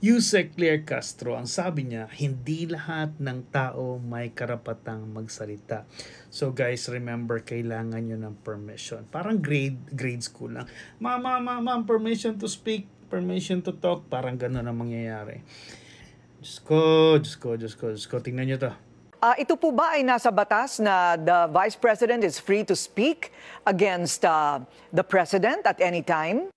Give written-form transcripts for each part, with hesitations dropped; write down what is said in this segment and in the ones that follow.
Yusek Claire Castro, ang sabi niya, hindi lahat ng tao may karapatang magsalita. So guys, remember, kailangan nyo ng permission. Parang grade school lang. Ma'am, permission to speak, permission to talk. Parang gano'n ang mangyayari. Diyos ko. Tingnan nyo to. Ito po ba ay nasa batas na the Vice President is free to speak against the President at any time?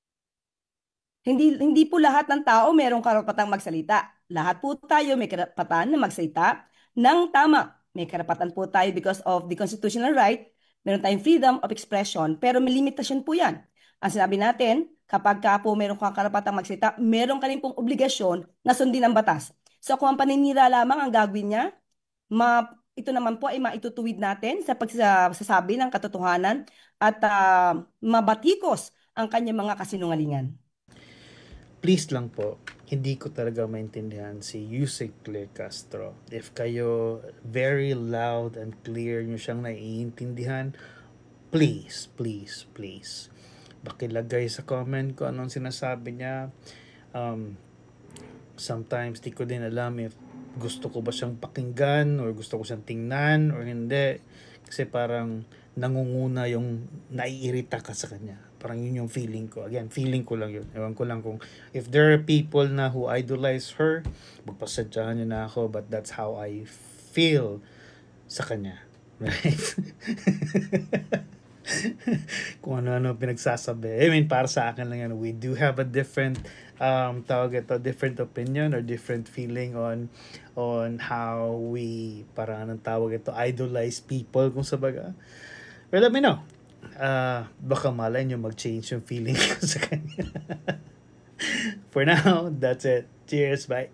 Hindi po lahat ng tao merong karapatang magsalita. Lahat po tayo may karapatan na magsalita ng tama. May karapatan po tayo because of the constitutional right. Meron tayong freedom of expression, pero may limitasyon po yan. Ang sinabi natin, kapag ka po meron kang karapatang magsalita, meron ka rin pong obligasyon na sundin ang batas. So kung ang paninira lamang ang gagawin niya, ito naman po ay maitutuwid natin sa pagsasabi ng katotohanan at mabatikos ang kanyang mga kasinungalingan. Please lang po, hindi ko talaga maintindihan si Yusek Claire Castro. If kayo very loud and clear nyo siyang naiintindihan, please, pakilagay sa comment ko anong sinasabi niya. Sometimes di ko din alam if gusto ko ba siyang pakinggan or gusto ko siyang tingnan or hindi. Kasi parang nangunguna yung naiirita ka sa kanya. Parang yun yung feeling ko. Again, feeling ko lang yun. Ewan ko lang kung if there are people na who idolize her, magpasadyahan nyo na ako, but that's how I feel sa kanya. Right? Kung ano-ano pinagsasabi. I mean, para sa akin lang yan, we do have a different different opinion or different feeling on how we, parang anong tawag ito, idolize people kung sabaga. Well, let me know. Baka malay nyo mag-change yung feeling ko sa kanya. For now, that's it. Cheers, bye.